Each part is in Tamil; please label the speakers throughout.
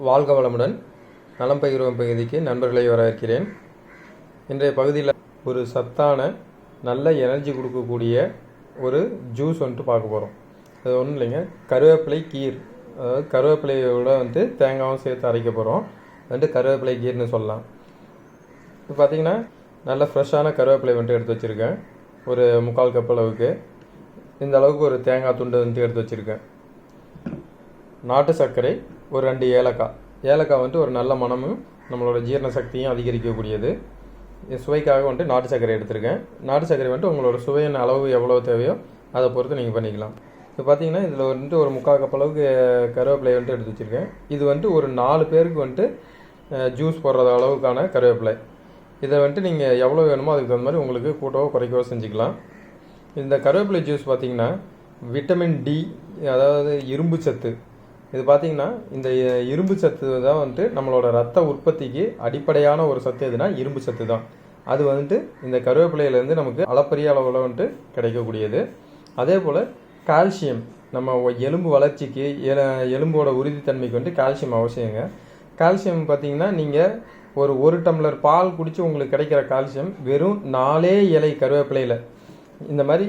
Speaker 1: வாழ்க வளமுடன். நலம் பகிர்வோம் பகுதிக்கு நண்பர்களை வரவேற்கிறேன். இன்றைய பகுதியில் ஒரு சத்தான நல்ல எனர்ஜி கொடுக்கக்கூடிய ஒரு ஜூஸ் வந்துட்டு பார்க்க போகிறோம். அது ஒன்றும் இல்லைங்க, கருவேப்பிலை கீர். அதாவது கருவேப்பிலையோட தேங்காயும் சேர்த்து அரைக்க போகிறோம். அது கருவேப்பிலை கீர்னு சொல்லலாம். இப்போ பார்த்தீங்கன்னா நல்ல ஃப்ரெஷ்ஷான கருவேப்பிலை எடுத்து வச்சுருக்கேன். ஒரு 3/4 கப் அளவுக்கு. இந்த அளவுக்கு ஒரு தேங்காய் துண்டு எடுத்து வச்சுருக்கேன். நாட்டு சர்க்கரை, ஒரு 2 ஏலக்காய். ஏலக்காய் ஒரு நல்ல மனமும் நம்மளோட ஜீரண சக்தியும் அதிகரிக்கக்கூடியது. சுவைக்காக நாட்டு சர்க்கரை எடுத்திருக்கேன். நாட்டு சர்க்கரை உங்களோட சுவையின் அளவு எவ்வளோ தேவையோ அதை பொறுத்து நீங்கள் பண்ணிக்கலாம். இப்போ பார்த்தீங்கன்னா இதில் ஒரு 3/4 கப் அளவுக்கு கருவேப்பிலை எடுத்து வச்சுருக்கேன். இது ஒரு 4 பேருக்கு ஜூஸ் போடுறது அளவுக்கான கருவேப்பிலை. இதை நீங்கள் எவ்வளோ வேணுமோ அதுக்கு தகுந்த மாதிரி உங்களுக்கு கூட்டவோ குறைக்கவோ செஞ்சுக்கலாம். இந்த கருவேப்பிலை ஜூஸ் பார்த்திங்கன்னா விட்டமின் டி, அதாவது இரும்பு சத்து. இது பார்த்திங்கன்னா இந்த இரும்பு சத்து தான் நம்மளோட ரத்த உற்பத்திக்கு அடிப்படையான ஒரு சத்து. எதுனா இரும்பு சத்து தான். அது இந்த கருவேப்பிலையிலேருந்து நமக்கு அளப்பரிய அளவில் கிடைக்கக்கூடியது. அதே போல் கால்சியம், நம்ம எலும்பு வளர்ச்சிக்கு, எலும்போட உறுதித்தன்மைக்கு கால்சியம் அவசியங்க. கால்சியம் பார்த்திங்கன்னா நீங்கள் ஒரு டம்ளர் பால் குடித்து உங்களுக்கு கிடைக்கிற கால்சியம் வெறும் 4 இலை கருவேப்பிலையில், இந்த மாதிரி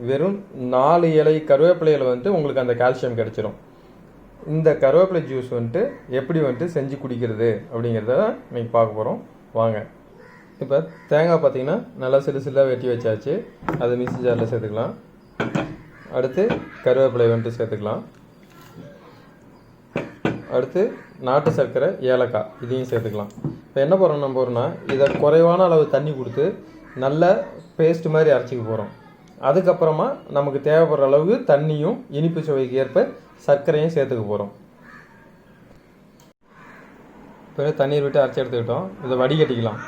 Speaker 1: வெறும் 4 இலை கருவேப்பிலையில் உங்களுக்கு அந்த கால்சியம் கிடைச்சிரும். இந்த கருவேப்பிலை ஜூஸ் எப்படி செஞ்சு குடிக்கிறது அப்படிங்கிறத இன்னைக்கு பார்க்க போகிறோம். வாங்க. இப்போ தேங்காய் பார்த்திங்கன்னா நல்லா சில்லாக வெட்டி வச்சாச்சு. அதை மிக்ஸி ஜாரில் சேர்த்துக்கலாம். அடுத்து கருவேப்பிலை சேர்த்துக்கலாம். அடுத்து நாட்டு சர்க்கரை, ஏலக்காய் இதையும் சேர்த்துக்கலாம். இப்போ என்ன போகிறோம்னா இதை குறைவான அளவு தண்ணி கொடுத்து நல்ல பேஸ்ட் மாதிரி அரைச்சிக்க போகிறோம். அதுக்கப்புறமா நமக்கு தேவைப்படுற அளவுக்கு தண்ணியும் இனிப்பு சுவைக்கு ஏற்ப சர்க்கரையும் சேர்த்துக்க போகிறோம். இப்போ தண்ணீர் விட்டு அரைச்சி எடுத்துக்கிட்டோம். இதை வடிகட்டிக்கலாம்.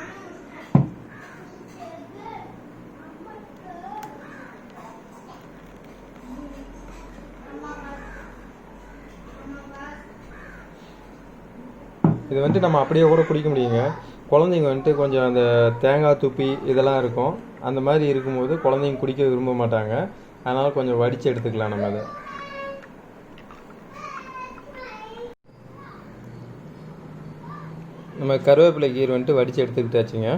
Speaker 1: இது நம்ம அப்படியே கூட குடிக்க முடியுங்க. குழந்தைங்க கொஞ்சம் அந்த தேங்காய் துப்பி இதெல்லாம் இருக்கும். அந்த மாதிரி இருக்கும்போது குழந்தைங்க குடிக்க விரும்ப மாட்டாங்க. அதனால் கொஞ்சம் வடித்து எடுத்துக்கலாம். நம்ம அதை நம்ம கருவேப்பிலை கீர் வடித்து எடுத்துக்கிட்டாச்சுங்க.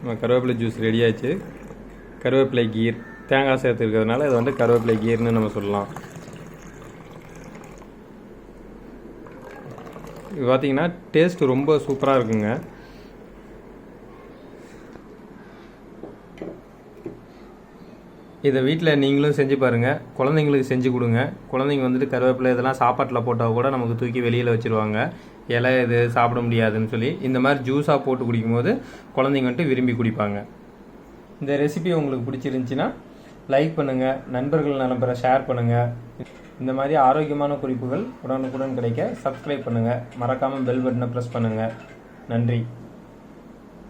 Speaker 1: நம்ம கருவேப்பிலை ஜூஸ் ரெடி ஆச்சு. கருவேப்பிலை கீர் தேங்காய் சேர்த்துருக்கிறதுனால இது கருவேப்பிலை கீர்னு நம்ம சொல்லலாம். இது பார்த்திங்கன்னா டேஸ்ட் ரொம்ப சூப்பராக இருக்குங்க. இதை வீட்டில் நீங்களும் செஞ்சு பாருங்கள். குழந்தைங்களுக்கு செஞ்சு கொடுங்க. குழந்தைங்க கருவேப்பிலை இதெல்லாம் சாப்பாட்டில் போட்டால் கூட நமக்கு தூக்கி வெளியில் வச்சுருவாங்க. இலை இது சாப்பிட முடியாதுன்னு சொல்லி. இந்த மாதிரி ஜூஸாக போட்டு குடிக்கும்போது குழந்தைங்க விரும்பி குடிப்பாங்க. இந்த ரெசிபி உங்களுக்கு பிடிச்சிருந்துச்சின்னா லைக் பண்ணுங்கள். நண்பர்கள் நம்பரை ஷேர் பண்ணுங்கள். இந்த மாதிரி ஆரோக்கியமான குறிப்புகள் உடனுக்குடன் கிடைக்க சப்ஸ்கிரைப் பண்ணுங்கள். மறக்காமல் பெல் பட்டனை ப்ரெஸ் பண்ணுங்கள். நன்றி.